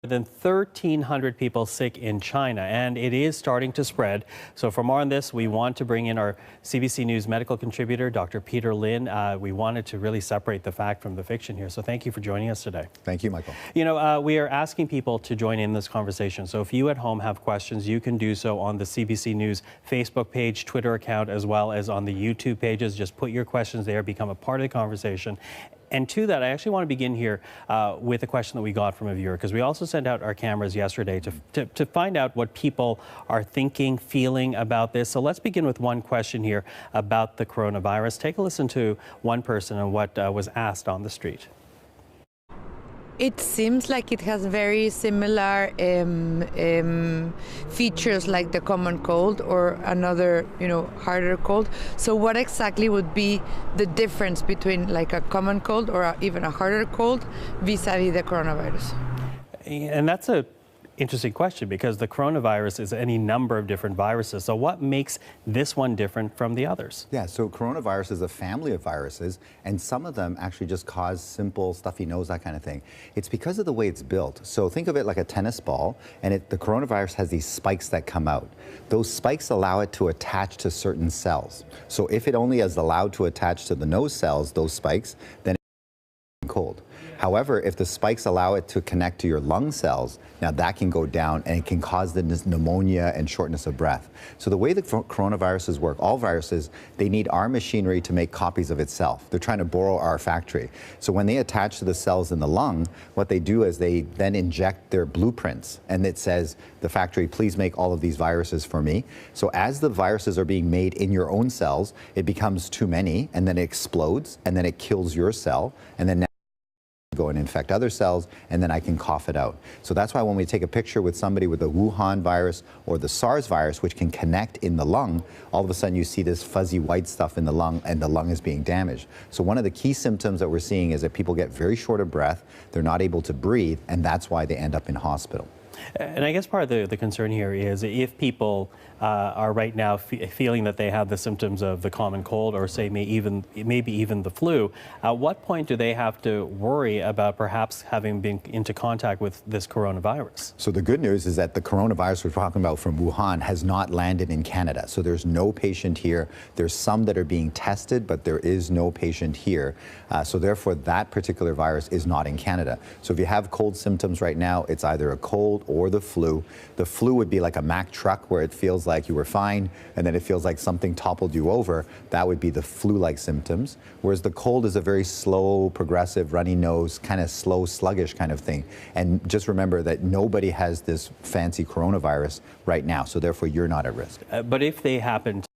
More than 1,300 people sick in China, and it is starting to spread. So for more on this, we want to bring in our CBC News medical contributor, Dr. Peter Lin. We wanted to really separate the fact from the fiction here. So thank you for joining us today. Thank you, Michael. You know, we are asking people to join in this conversation. So if you at home have questions, you can do so on the CBC News Facebook page, Twitter account, as well as on the YouTube pages. Just put your questions there, become a part of the conversation. And to that, I actually want to begin here with a question that we got from a viewer, because we also sent out our cameras yesterday to find out what people are thinking, feeling about this. So let's begin with one question here about the coronavirus. Take a listen to one person and what was asked on the street. It seems like it has very similar features like the common cold or another, harder cold. So what exactly would be the difference between like a common cold or even a harder cold vis-a-vis the coronavirus? And that's a interesting question, because the coronavirus is any number of different viruses. So what makes this one different from the others? Yeah, so coronavirus is a family of viruses, and some of them actually just cause simple stuffy nose, that kind of thing. It's because of the way it's built. So think of it like a tennis ball, and the coronavirus has these spikes that come out. Those spikes allow it to attach to certain cells. So if it only is allowed to attach to the nose cells, those spikes, then it's cold. However, if the spikes allow it to connect to your lung cells, now that can go down and it can cause the pneumonia and shortness of breath. So the way the coronaviruses work, all viruses, they need our machinery to make copies of itself. They're trying to borrow our factory. So when they attach to the cells in the lung, what they do is they then inject their blueprints, and it says, the factory, please make all of these viruses for me. So as the viruses are being made in your own cells, it becomes too many, and then it explodes, and then it kills your cell, and then go and infect other cells, and then I can cough it out. So that's why when we take a picture with somebody with the Wuhan virus or the SARS virus, which can connect in the lung, all of a sudden you see this fuzzy white stuff in the lung, and the lung is being damaged. So one of the key symptoms that we're seeing is that people get very short of breath, they're not able to breathe, and that's why they end up in hospital. And I guess part of the concern here is if people are right now feeling that they have the symptoms of the common cold, or say maybe even the flu, at what point do they have to worry about perhaps having been into contact with this coronavirus? So the good news is that the coronavirus we're talking about from Wuhan has not landed in Canada. So there's no patient here. There's some that are being tested, but there is no patient here. So therefore, that particular virus is not in Canada. So if you have cold symptoms right now, it's either a cold or the flu. The flu would be like a Mack truck, where it feels like you were fine, and then it feels like something toppled you over. That would be the flu-like symptoms. Whereas the cold is a very slow, progressive, runny nose, kind of slow, sluggish kind of thing. And just remember that nobody has this fancy coronavirus right now, so therefore you're not at risk. But if they happen to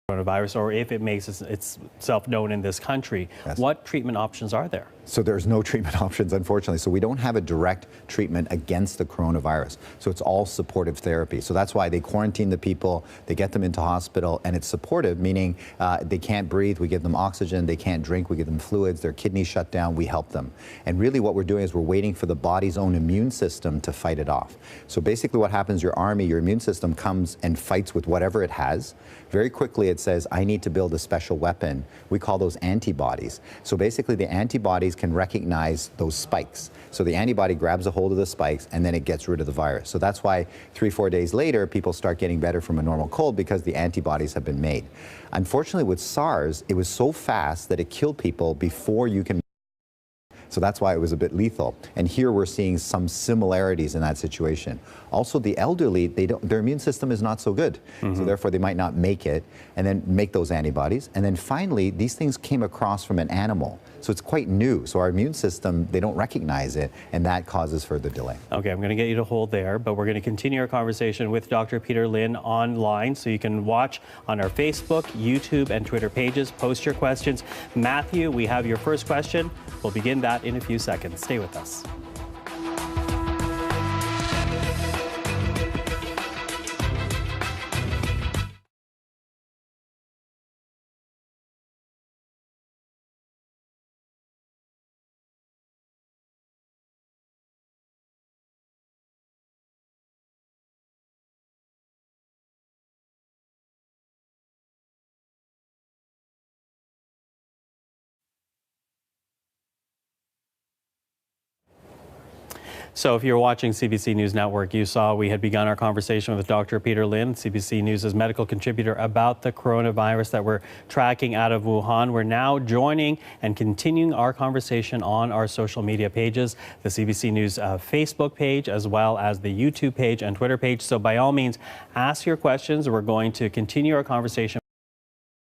coronavirus, or if it makes itself known in this country, yes, what treatment options are there? So there's no treatment options, unfortunately. So we don't have a direct treatment against the coronavirus. So it's all supportive therapy. So that's why they quarantine the people, they get them into hospital, and it's supportive, meaning they can't breathe, we give them oxygen, they can't drink, we give them fluids, their kidneys shut down, we help them. And really what we're doing is we're waiting for the body's own immune system to fight it off. So basically what happens, your army, your immune system comes and fights with whatever it has. Very quickly it says, I need to build a special weapon. We call those antibodies. So basically the antibodies can recognize those spikes. So the antibody grabs a hold of the spikes, and then it gets rid of the virus. So that's why 3-4 days later, people start getting better from a normal cold, because the antibodies have been made. Unfortunately, with SARS, it was so fast that it killed people before you can. So that's why it was a bit lethal. And here we're seeing some similarities in that situation. Also, the elderly, their immune system is not so good. Mm-hmm. So therefore, they might not make it, and then make those antibodies. And then finally, these things came across from an animal. So it's quite new. So our immune system, they don't recognize it, and that causes further delay. Okay, I'm going to get you to hold there, but we're going to continue our conversation with Dr. Peter Lin online. So you can watch on our Facebook, YouTube, and Twitter pages. Post your questions. Matthew, we have your first question. We'll begin that in a few seconds. Stay with us. So if you're watching CBC News Network, you saw we had begun our conversation with Dr. Peter Lin, CBC News' medical contributor, about the coronavirus that we're tracking out of Wuhan. We're now joining and continuing our conversation on our social media pages, the CBC News Facebook page, as well as the YouTube page and Twitter page. So by all means, ask your questions. We're going to continue our conversation.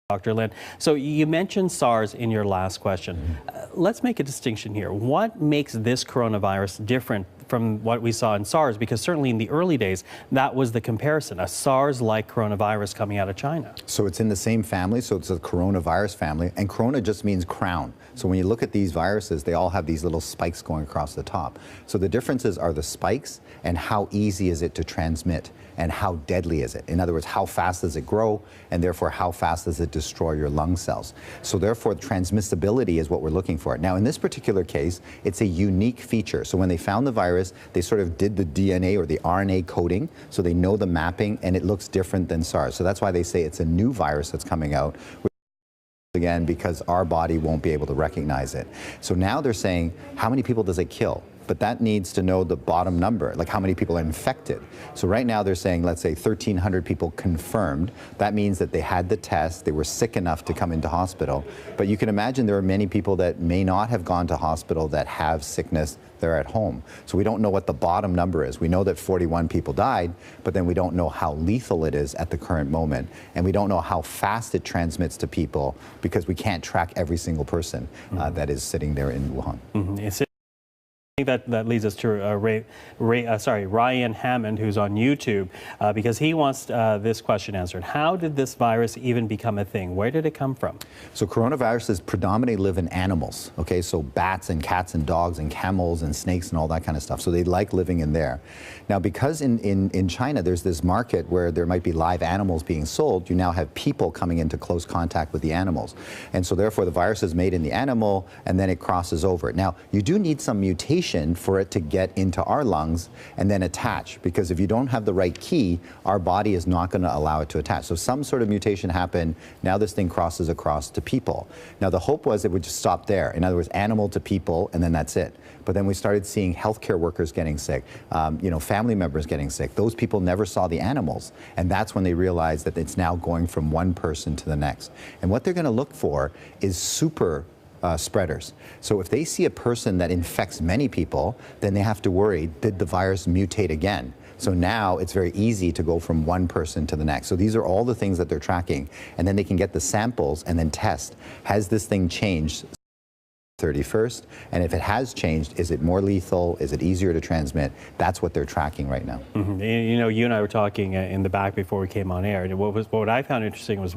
Dr. Lin, so you mentioned SARS in your last question. Let's make a distinction here. What makes this coronavirus different from what we saw in SARS? Because certainly in the early days, that was the comparison, a SARS-like coronavirus coming out of China. So it's in the same family, so it's a coronavirus family, and corona just means crown. So when you look at these viruses, they all have these little spikes going across the top. So the differences are the spikes and how easy is it to transmit and how deadly is it. In other words, how fast does it grow, and therefore how fast does it destroy your lung cells. So therefore transmissibility is what we're looking for. Now in this particular case, it's a unique feature. So when they found the virus, they sort of did the DNA or the RNA coding, so they know the mapping, and it looks different than SARS. So that's why they say it's a new virus that's coming out, again, because our body won't be able to recognize it. So now they're saying, how many people does it kill? But that needs to know the bottom number, like how many people are infected. So right now they're saying, let's say 1,300 people confirmed. That means that they had the test, they were sick enough to come into hospital. But you can imagine there are many people that may not have gone to hospital that have sickness, they're at home. So we don't know what the bottom number is. We know that 41 people died, but then we don't know how lethal it is at the current moment. And we don't know how fast it transmits to people because we can't track every single person that is sitting there in Wuhan. I think that leads us to Ryan Hammond, who's on YouTube, because he wants this question answered. How did this virus even become a thing? Where did it come from? So coronaviruses predominantly live in animals, okay? So bats and cats and dogs and camels and snakes and all that kind of stuff. So they like living in there. Now, because in China, there's this market where there might be live animals being sold, you now have people coming into close contact with the animals. And so therefore the virus is made in the animal and then it crosses over. Now, you do need some mutation for it to get into our lungs and then attach, because if you don't have the right key, our body is not going to allow it to attach. So some sort of mutation happened. Now this thing crosses across to people. Now the hope was it would just stop there. In other words, animal to people, and then that's it. But then we started seeing healthcare workers getting sick, family members getting sick. Those people never saw the animals. And that's when they realized that it's now going from one person to the next. And what they're going to look for is super spreaders. So if they see a person that infects many people, then they have to worry, did the virus mutate again? So now it's very easy to go from one person to the next. So these are all the things that they're tracking. And then they can get the samples and then test, has this thing changed 31st? And if it has changed, is it more lethal? Is it easier to transmit? That's what they're tracking right now. You know, you and I were talking in the back before we came on air. And what I found interesting was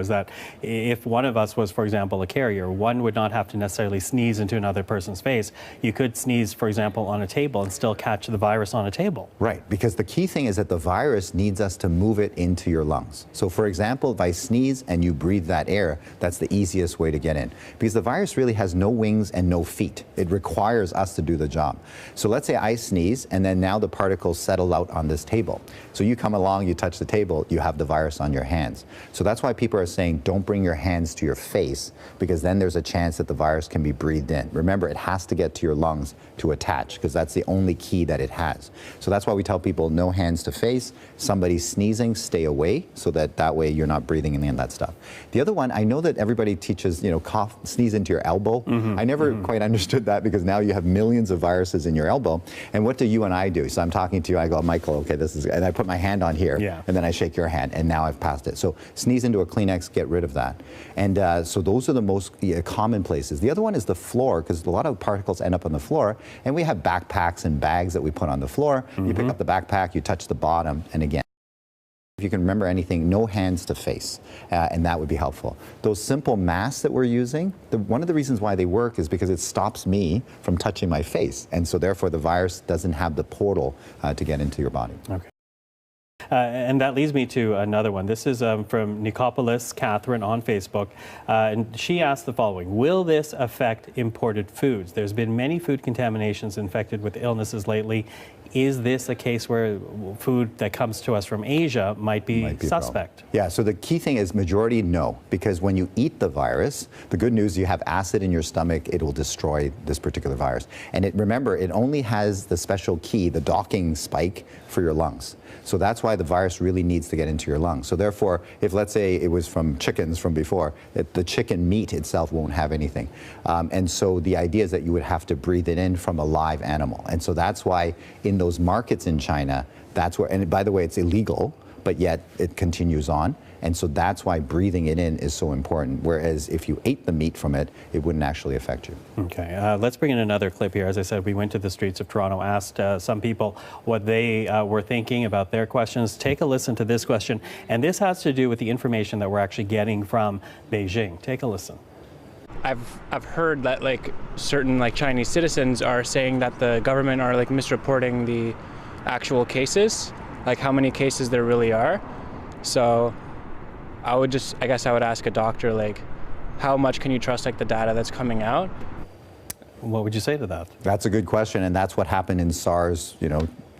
that if one of us was, for example, a carrier, one would not have to necessarily sneeze into another person's face. You could sneeze, for example, on a table and still catch the virus on a table. Right, because the key thing is that the virus needs us to move it into your lungs. So for example, if I sneeze and you breathe that air, that's the easiest way to get in. Because the virus really has no wings and no feet. It requires us to do the job. So let's say I sneeze and then now the particles settle out on this table. So you come along, you touch the table, you have the virus on your hands. So that's why people are saying don't bring your hands to your face, because then there's a chance that the virus can be breathed in. Remember, it has to get to your lungs to attach, because that's the only key that it has. So that's why we tell people no hands to face. Somebody's sneezing, stay away, so that way you're not breathing in that stuff. The other one, I know that everybody teaches, cough, sneeze into your elbow. I never quite understood that, because now you have millions of viruses in your elbow. And what do you and I do? So I'm talking to you, I go, Michael, okay, this is, and I put my hand on here, and then I shake your hand, and now I've passed it. So sneeze into a Kleenex, get rid of that. And so those are the most common places. The other one is the floor, because a lot of particles end up on the floor, and we have backpacks and bags that we put on the floor. You pick up the backpack, you touch the bottom, and again, if you can remember anything, no hands to face, and that would be helpful. Those simple masks that we're using, one of the reasons why they work is because it stops me from touching my face, and so therefore the virus doesn't have the portal to get into your body. Okay. And that leads me to another one. This is from Nicopolis Catherine on Facebook. And she asked the following: will this affect imported foods? There's been many food contaminations infected with illnesses lately. is this a case where food that comes to us from Asia might be suspect? Yeah, so the key thing is majority no, because when you eat the virus, the good news, you have acid in your stomach, it will destroy this particular virus. And remember, it only has the special key, the docking spike for your lungs. So that's why the virus really needs to get into your lungs. So therefore, if let's say it was from chickens from before, the chicken meat itself won't have anything. And so the idea is that you would have to breathe it in from a live animal. And so that's why in those markets in China, that's where, and by the way, it's illegal, but yet it continues on. And so that's why breathing it in is so important. Whereas if you ate the meat from it, it wouldn't actually affect you. Okay, let's bring in another clip here. As I said, we went to the streets of Toronto, asked some people what they were thinking about their questions. Take a listen to this question. And this has to do with the information that we're actually getting from Beijing. Take a listen. I've heard that like certain like Chinese citizens are saying that the government are like misreporting the actual cases, like how many cases there really are. So I guess I would ask a doctor, like, how much can you trust like the data that's coming out? What would you say to that? That's a good question, and that's what happened in SARS,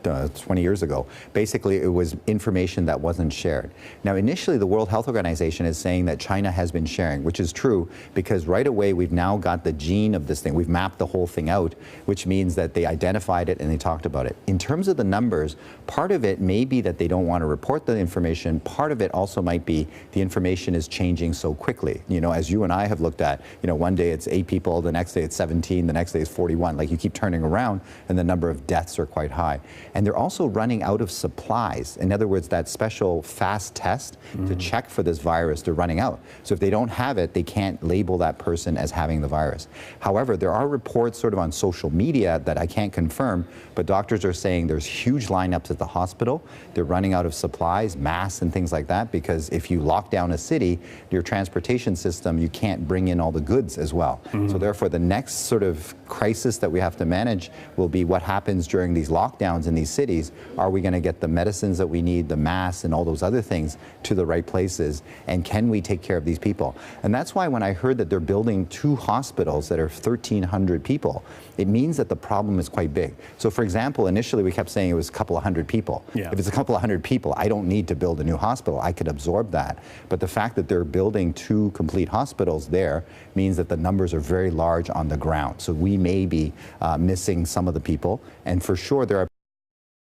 20 years ago. Basically, it was information that wasn't shared. Now, initially, the World Health Organization is saying that China has been sharing, which is true, because right away, we've now got the gene of this thing. We've mapped the whole thing out, which means that they identified it and they talked about it. In terms of the numbers, part of it may be that they don't want to report the information. Part of it also might be the information is changing so quickly. As you and I have looked at, one day it's 8 people, the next day it's 17, the next day it's 41. Like you keep turning around and the number of deaths are quite high. And they're also running out of supplies. In other words, that special fast test to check for this virus, they're running out. So if they don't have it, they can't label that person as having the virus. However, there are reports sort of on social media that I can't confirm, but doctors are saying there's huge lineups at the hospital. They're running out of supplies, masks and things like that, because if you lock down a city, your transportation system, you can't bring in all the goods as well. So therefore, the next sort of crisis that we have to manage will be what happens during these lockdowns in these cities. Are we going to get the medicines that we need, the masks and all those other things to the right places? And can we take care of these people? And that's why when I heard that they're building 2 hospitals that are 1,300 people, it means that the problem is quite big. So for example, initially we kept saying it was a couple of hundred people. Yeah. If it's a couple of hundred people, I don't need to build a new hospital. I could absorb that. But the fact that they're building 2 complete hospitals there means that the numbers are very large on the ground. So we may be missing some of the people. And for sure, there are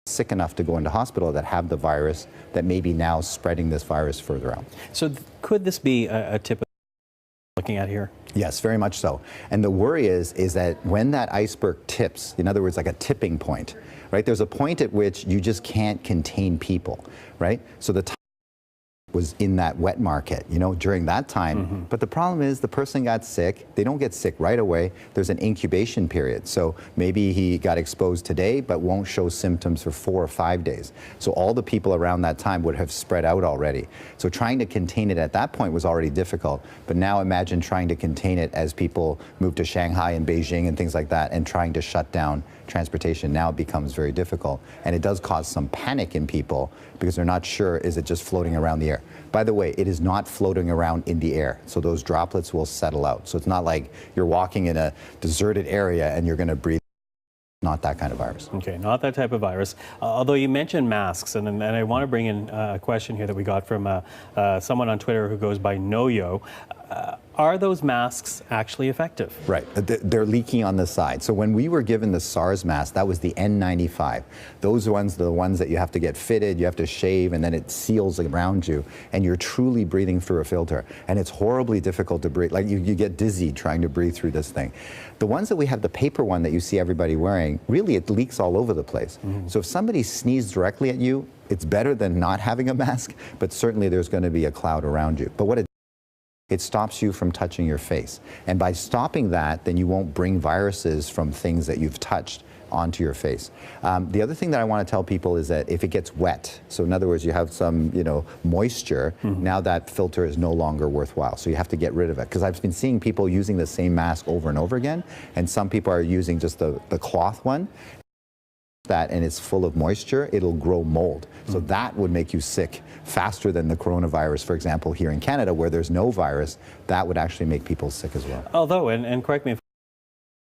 sick enough to go into hospital that have the virus that may be now spreading this virus further out. So could this be a tip of looking at here? Yes, very much so. And the worry is that when that iceberg tips, in other words, like a tipping point, right? There's a point at which you just can't contain people, right? So the was in that wet market, during that time. But the problem is the person got sick. They don't get sick right away. There's an incubation period. So maybe he got exposed today, but won't show symptoms for 4 or 5 days. So all the people around that time would have spread out already. So trying to contain it at that point was already difficult. But now imagine trying to contain it as people move to Shanghai and Beijing and things like that, and trying to shut down transportation now becomes very difficult. And it does cause some panic in people because they're not sure, is it just floating around the air? By the way, it is not floating around in the air. So those droplets will settle out. So it's not like you're walking in a deserted area and you're going to breathe. Not that kind of virus. Okay, not that type of virus. Although you mentioned masks, and I want to bring in a question here that we got from someone on Twitter who goes by Noyo. Are those masks actually effective? Right. They're leaking on the side. So when we were given the SARS mask, that was the N95. Those ones, the ones that you have to get fitted, you have to shave, and then it seals around you, and you're truly breathing through a filter. And it's horribly difficult to breathe. Like you get dizzy trying to breathe through this thing. The ones that we have, the paper one that you see everybody wearing, really it leaks all over the place. So if somebody sneezed directly at you, it's better than not having a mask, but certainly there's going to be a cloud around you. But what it stops you from touching your face. And by stopping that, then you won't bring viruses from things that you've touched onto your face. The other thing that I want to tell people is that if it gets wet, so in other words, you have some, moisture, now that filter is no longer worthwhile. So you have to get rid of it. Because I've been seeing people using the same mask over and over again, and some people are using just the cloth one. That and it's full of moisture, it'll grow mold. So that would make you sick faster than the coronavirus, for example, here in Canada, where there's no virus, that would actually make people sick as well. Although, and correct me if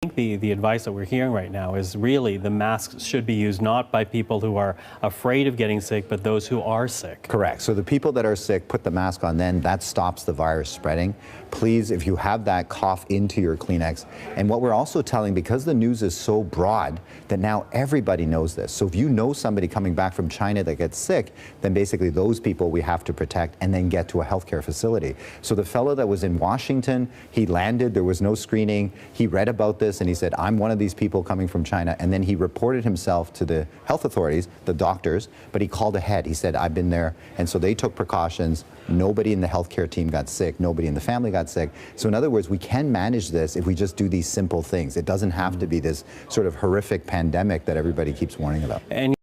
I think think the advice that we're hearing right now is really the masks should be used not by people who are afraid of getting sick, but those who are sick. Correct. So the people that are sick, put the mask on then. That stops the virus spreading. Please, if you have that, cough into your Kleenex. And what we're also telling, because the news is so broad, that now everybody knows this. So if you know somebody coming back from China that gets sick, then basically those people we have to protect and then get to a healthcare facility. So the fellow that was in Washington, he landed, there was no screening. He read about this and he said, I'm one of these people coming from China. And then he reported himself to the health authorities, the doctors, but he called ahead. He said, I've been there. And so they took precautions. Nobody in the healthcare team got sick. Nobody in the family got sick. So in other words, we can manage this if we just do these simple things. It doesn't have to be this sort of horrific pandemic that everybody keeps warning about. And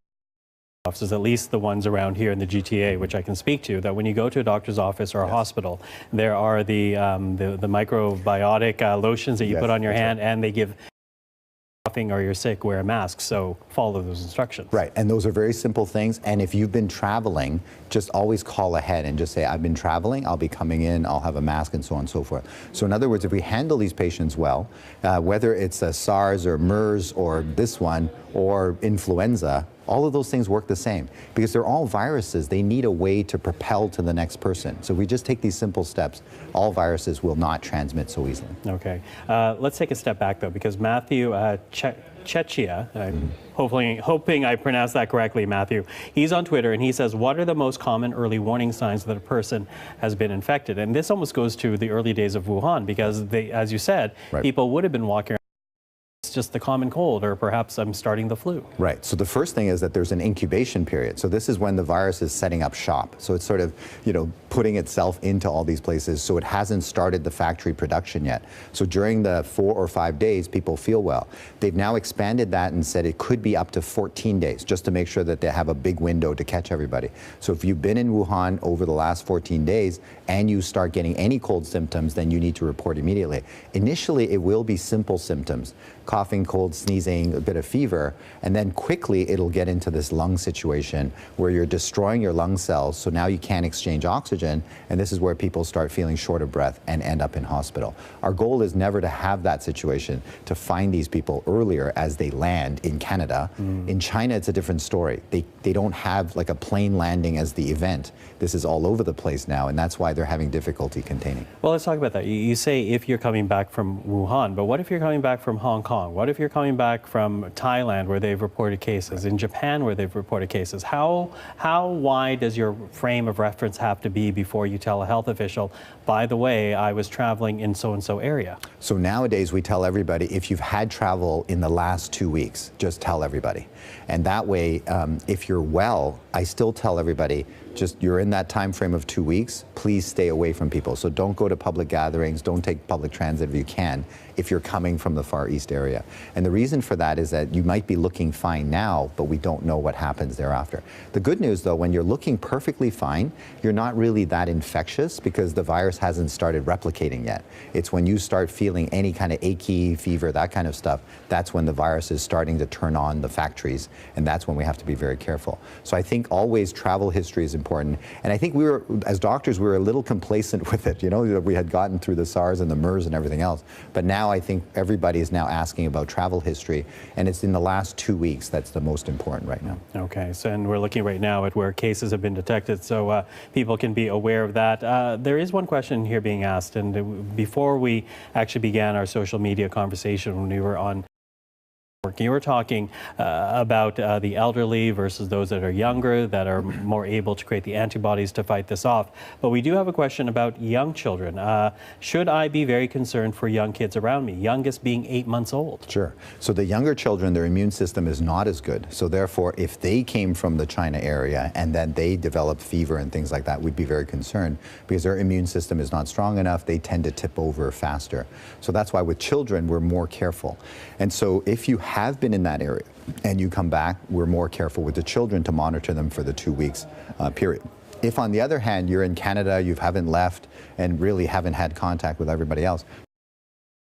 offices, at least the ones around here in the GTA, which I can speak to, that when you go to a doctor's office or a hospital, there are the microbiotic lotions that you put on your hand, and they give coughing or you're sick, wear a mask. So follow those instructions. Right, and those are very simple things. And if you've been traveling, just always call ahead and just say, I've been traveling, I'll be coming in, I'll have a mask, and so on and so forth. So in other words, if we handle these patients well, whether it's a SARS or MERS or this one or influenza, all of those things work the same because they're all viruses. They need a way to propel to the next person. So if we just take these simple steps, all viruses will not transmit so easily. Okay. Let's take a step back, though, because Matthew Chechia, hoping I pronounced that correctly, Matthew, he's on Twitter and he says, what are the most common early warning signs that a person has been infected? And this almost goes to the early days of Wuhan because, as you said, people would have been walking around. It's just the common cold, or perhaps I'm starting the flu. Right. So the first thing is that there's an incubation period. So this is when the virus is setting up shop. So it's sort of, putting itself into all these places. So it hasn't started the factory production yet. So during the 4 or 5 days, people feel well. They've now expanded that and said it could be up to 14 days, just to make sure that they have a big window to catch everybody. So if you've been in Wuhan over the last 14 days and you start getting any cold symptoms, then you need to report immediately. Initially, it will be simple symptoms. Coughing, cold, sneezing, a bit of fever, and then quickly it'll get into this lung situation where you're destroying your lung cells, so now you can't exchange oxygen, and this is where people start feeling short of breath and end up in hospital. Our goal is never to have that situation, to find these people earlier as they land in Canada. In China, it's a different story. They don't have like a plane landing as the event. This is all over the place now, and that's why they're having difficulty containing. Well, let's talk about that. You say if you're coming back from Wuhan, but what if you're coming back from Hong Kong? What if you're coming back from Thailand where they've reported cases, in Japan where they've reported cases? How wide does your frame of reference have to be before you tell a health official, by the way, I was traveling in so-and-so area? So nowadays we tell everybody, if you've had travel in the last 2 weeks, just tell everybody. And that way, if you're well, I still tell everybody, just you're in that time frame of 2 weeks, please stay away from people. So don't go to public gatherings, don't take public transit if you can, if you're coming from the Far East area. And the reason for that is that you might be looking fine now, but we don't know what happens thereafter. The good news, though, when you're looking perfectly fine, you're not really that infectious because the virus hasn't started replicating yet. It's when you start feeling any kind of achy, fever, that kind of stuff, that's when the virus is starting to turn on the factories, and that's when we have to be very careful. So I think always travel history is important. And I think we were, as doctors, we were a little complacent with it. We had gotten through the SARS and the MERS and everything else. But now I think everybody is now asking about travel history, and it's in the last 2 weeks that's the most important right now. Okay, so and we're looking right now at where cases have been detected, so people can be aware of that. There is one question here being asked, and before we actually began our social media conversation when we were on, you were talking about the elderly versus those that are younger, that are more able to create the antibodies to fight this off. But we do have a question about young children. Should I be very concerned for young kids around me, youngest being 8 months old? Sure. So the younger children, their immune system is not as good. So therefore, if they came from the China area and then they developed fever and things like that, we'd be very concerned because their immune system is not strong enough. They tend to tip over faster. So that's why with children, we're more careful. And so if you have been in that area and you come back, we're more careful with the children to monitor them for the 2 weeks period. If on the other hand, you're in Canada, you haven't left and really haven't had contact with everybody else,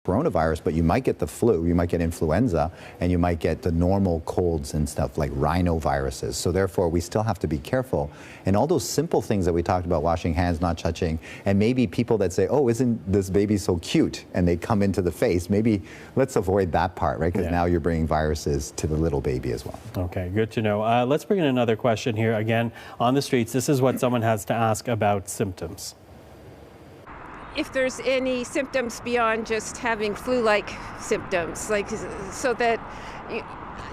coronavirus, but you might get the flu, you might get influenza, and you might get the normal colds and stuff like rhinoviruses. So therefore, we still have to be careful. And all those simple things that we talked about, washing hands, not touching, and maybe people that say, oh, isn't this baby so cute? And they come into the face. Maybe let's avoid that part, right? Because now you're bringing viruses to the little baby as well. Okay, good to know. Let's bring in another question here. Again, on the streets, this is what someone has to ask about symptoms. If there's any symptoms beyond just having flu-like symptoms, like so that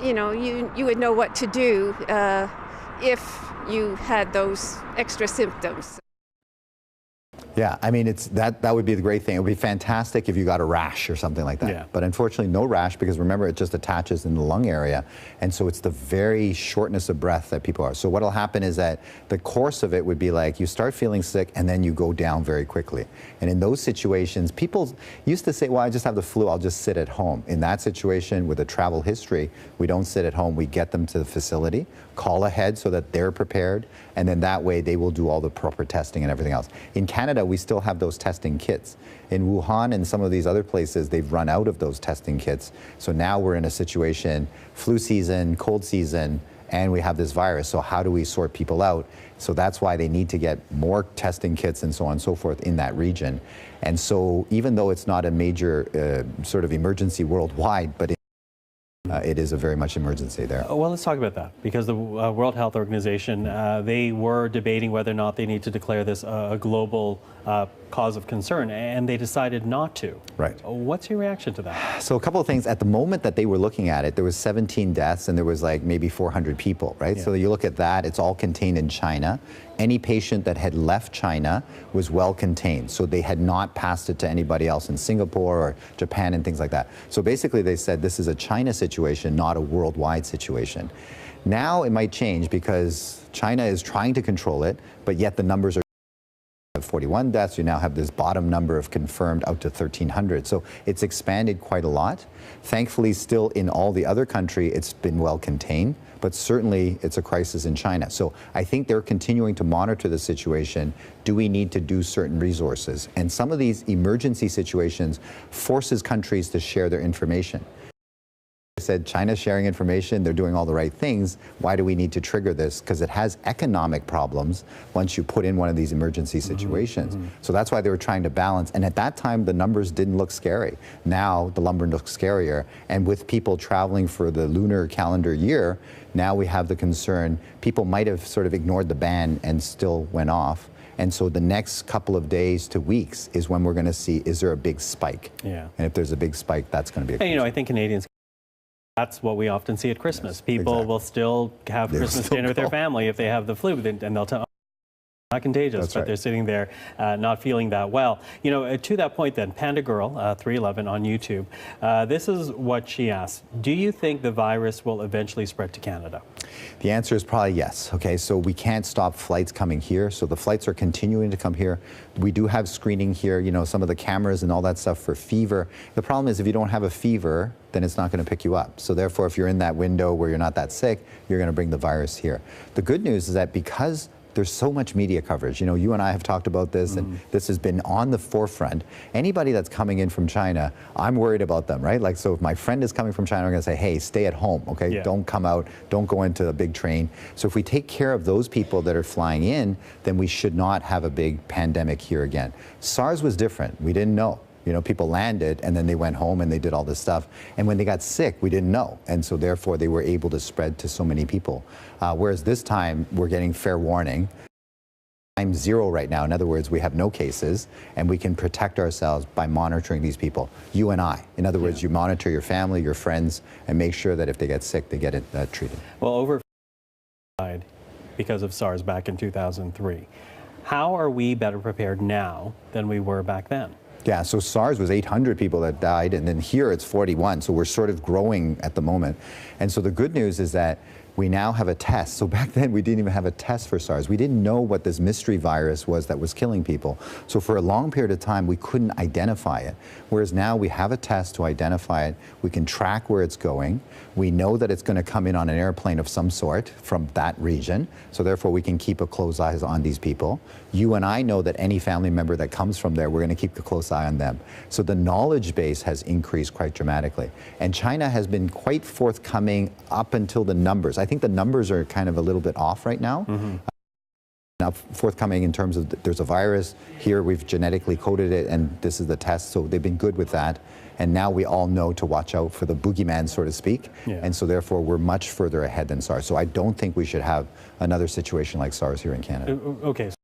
you would know what to do if you had those extra symptoms. Yeah, I mean, that would be the great thing. It would be fantastic if you got a rash or something like that. Yeah. But unfortunately, no rash, because remember, it just attaches in the lung area. And so it's the very shortness of breath that people are. So what will happen is that the course of it would be like you start feeling sick and then you go down very quickly. And in those situations, people used to say, well, I just have the flu, I'll just sit at home. In that situation, with a travel history, we don't sit at home, we get them to the facility, call ahead so that they're prepared, and then that way they will do all the proper testing and everything else. In Canada, we still have those testing kits. In Wuhan and some of these other places, they've run out of those testing kits. So now we're in a situation, flu season, cold season, and we have this virus. So how do we sort people out? So that's why they need to get more testing kits and so on and so forth in that region. And so even though it's not a major sort of emergency worldwide, but it is a very much emergency there. Well, let's talk about that, because the World Health Organization, they were debating whether or not they need to declare this a global cause of concern, and they decided not to. Right. What's your reaction to that? So a couple of things. At the moment that they were looking at it, there was 17 deaths and there was like maybe 400 people, right? Yeah. So you look at that, it's all contained in China. Any patient that had left China was well contained. So they had not passed it to anybody else in Singapore or Japan and things like that. So basically they said this is a China situation, not a worldwide situation. Now it might change because China is trying to control it, but yet the numbers are 41 deaths. You now have this bottom number of confirmed out to 1,300. So it's expanded quite a lot. Thankfully, still in all the other country, it's been well contained, but certainly it's a crisis in China. So I think they're continuing to monitor the situation. Do we need to do certain resources? And some of these emergency situations forces countries to share their information. Said China's sharing information, they're doing all the right things. Why do we need to trigger this? Because it has economic problems once you put in one of these emergency situations. So that's why they were trying to balance. And at that time, the numbers didn't look scary. Now the number looks scarier. And with people traveling for the lunar calendar year, now we have the concern people might have sort of ignored the ban and still went off. And so the next couple of days to weeks is when we're going to see, is there a big spike? Yeah. And if there's a big spike, that's going to be a And, I think Canadians, that's what we often see at Christmas. Yes, People exactly. will still have Christmas dinner with their family if they have the flu, and they'll tell, not contagious, That's but right. they're sitting there not feeling that well. To that point then, Panda Girl 311 on YouTube, this is what she asked. Do you think the virus will eventually spread to Canada? The answer is probably yes. Okay, so we can't stop flights coming here. So the flights are continuing to come here. We do have screening here, some of the cameras and all that stuff for fever. The problem is if you don't have a fever, then it's not going to pick you up. So therefore, if you're in that window where you're not that sick, you're going to bring the virus here. The good news is that because there's so much media coverage. You and I have talked about this, and this has been on the forefront. Anybody that's coming in from China, I'm worried about them, right? Like, so if my friend is coming from China, I'm going to say, hey, stay at home, okay? Yeah. Don't come out, don't go into a big train. So if we take care of those people that are flying in, then we should not have a big pandemic here again. SARS was different. We didn't know. People landed and then they went home and they did all this stuff. And when they got sick, we didn't know. And so therefore they were able to spread to so many people. Whereas this time we're getting fair warning. Time zero right now. In other words, we have no cases and we can protect ourselves by monitoring these people, you and I. In other words, you monitor your family, your friends, and make sure that if they get sick, they get it treated. Well, over died because of SARS back in 2003. How are we better prepared now than we were back then? Yeah, so SARS was 800 people that died, and then here it's 41, so we're sort of growing at the moment. And so the good news is that We now have a test. So back then, we didn't even have a test for SARS. We didn't know what this mystery virus was that was killing people. So for a long period of time, we couldn't identify it. Whereas now we have a test to identify it. We can track where it's going. We know that it's going to come in on an airplane of some sort from that region. So therefore, we can keep a close eye on these people. You and I know that any family member that comes from there, we're going to keep a close eye on them. So the knowledge base has increased quite dramatically. And China has been quite forthcoming up until the numbers. I think the numbers are kind of a little bit off right now. Now, forthcoming in terms of there's a virus here, we've genetically coded it, and this is the test. So they've been good with that. And now we all know to watch out for the boogeyman, so to speak. And so therefore, we're much further ahead than SARS. So I don't think we should have another situation like SARS here in Canada. Okay, so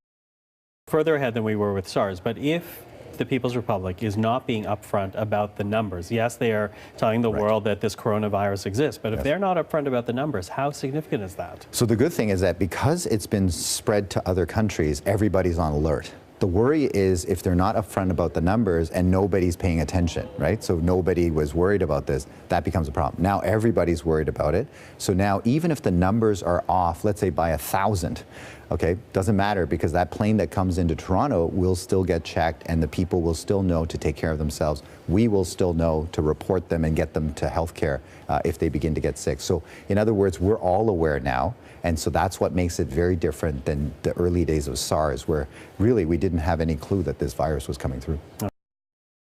further ahead than we were with SARS, but if the People's Republic is not being upfront about the numbers. Yes, they are telling the world that this coronavirus exists, but if they're not upfront about the numbers, how significant is that? So the good thing is that because it's been spread to other countries, everybody's on alert. The worry is if they're not upfront about the numbers and nobody's paying attention, right? So nobody was worried about this, that becomes a problem. Now everybody's worried about it. So now even if the numbers are off, let's say by 1,000, okay, doesn't matter because that plane that comes into Toronto will still get checked and the people will still know to take care of themselves. We will still know to report them and get them to healthcare if they begin to get sick. So in other words, we're all aware now. And so that's what makes it very different than the early days of SARS, where really we didn't have any clue that this virus was coming through.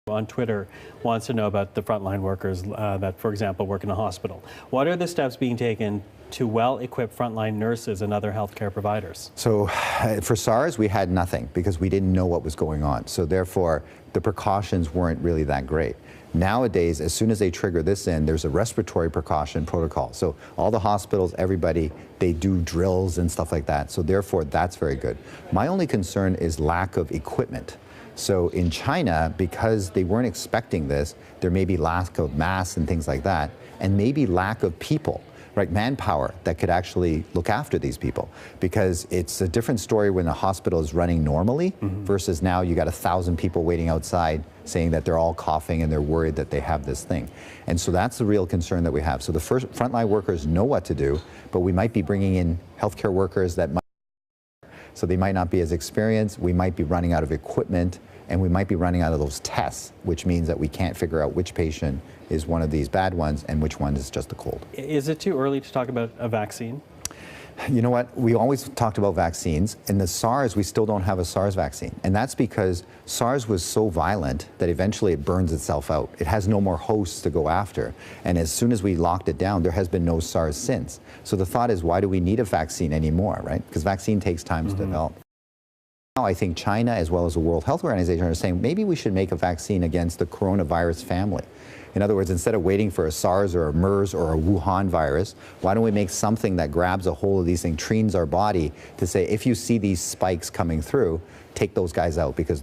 On Twitter wants to know about the frontline workers that, for example, work in a hospital. What are the steps being taken to well-equipped frontline nurses and other healthcare providers? So for SARS, we had nothing because we didn't know what was going on. So therefore, the precautions weren't really that great. Nowadays, as soon as they trigger this in, there's a respiratory precaution protocol. So all the hospitals, everybody, they do drills and stuff like that. So therefore, that's very good. My only concern is lack of equipment. So in China, because they weren't expecting this, there may be lack of masks and things like that, and maybe lack of people, right, manpower that could actually look after these people. Because it's a different story when a hospital is running normally versus now you got 1,000 people waiting outside saying that they're all coughing and they're worried that they have this thing. And so that's the real concern that we have. So the first frontline workers know what to do, but we might be bringing in healthcare workers that might, so they might not be as experienced. We might be running out of equipment and we might be running out of those tests, which means that we can't figure out which patient is one of these bad ones and which one is just a cold. Is it too early to talk about a vaccine? You know what? We always talked about vaccines. In the SARS, we still don't have a SARS vaccine. And that's because SARS was so violent that eventually it burns itself out. It has no more hosts to go after. And as soon as we locked it down, there has been no SARS since. So the thought is, why do we need a vaccine anymore, right? Because vaccine takes time to develop. Now I think China, as well as the World Health Organization, are saying maybe we should make a vaccine against the coronavirus family. In other words, instead of waiting for a SARS or a MERS or a Wuhan virus, why don't we make something that grabs a hold of these things, trains our body to say, if you see these spikes coming through, take those guys out, because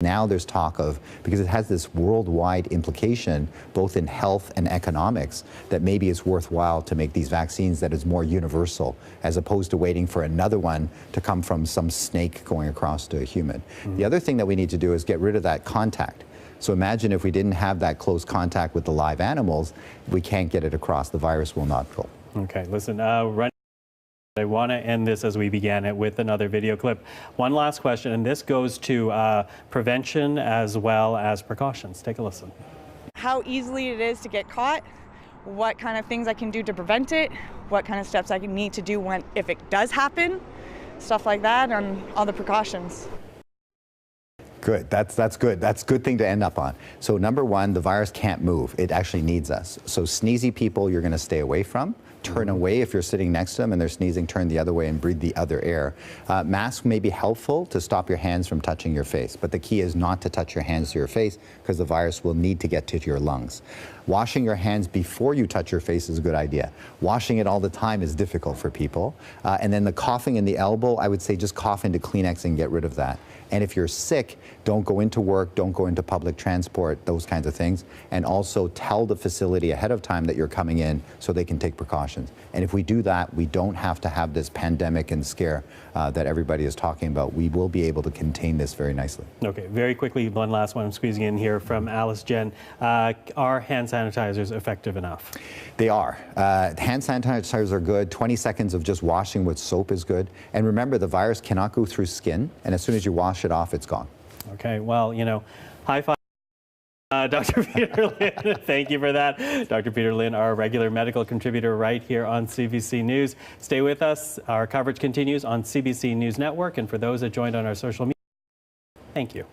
now there's talk of, because it has this worldwide implication, both in health and economics, that maybe it's worthwhile to make these vaccines that is more universal, as opposed to waiting for another one to come from some snake going across to a human. The other thing that we need to do is get rid of that contact. So imagine if we didn't have that close contact with the live animals, we can't get it across. The virus will not go. Okay, listen, I want to end this as we began it with another video clip. One last question, and this goes to prevention as well as precautions. Take a listen. How easily it is to get caught, what kind of things I can do to prevent it, what kind of steps I need to do if it does happen, stuff like that, and all the precautions. Good. That's good. That's a good thing to end up on. So number one, the virus can't move. It actually needs us. So sneezy people you're going to stay away from. Turn away if you're sitting next to them and they're sneezing, turn the other way and breathe the other air. Masks may be helpful to stop your hands from touching your face, but the key is not to touch your hands to your face because the virus will need to get to your lungs. Washing your hands before you touch your face is a good idea. Washing it all the time is difficult for people. And then the coughing in the elbow, I would say just cough into Kleenex and get rid of that. And if you're sick, don't go into work, don't go into public transport, those kinds of things. And also tell the facility ahead of time that you're coming in so they can take precautions. precautions. And if we do that, we don't have to have this pandemic and scare that everybody is talking about. We will be able to contain this very nicely. Okay, very quickly, one last one I'm squeezing in here from Alice Jen. Are hand sanitizers effective enough? They are. Hand sanitizers are good. 20 seconds of just washing with soap is good. And remember, the virus cannot go through skin. And as soon as you wash it off, it's gone. Okay, well, high five. Dr. Peter Lin, thank you for that. Dr. Peter Lin, our regular medical contributor right here on CBC News. Stay with us. Our coverage continues on CBC News Network. And for those that joined on our social media, thank you.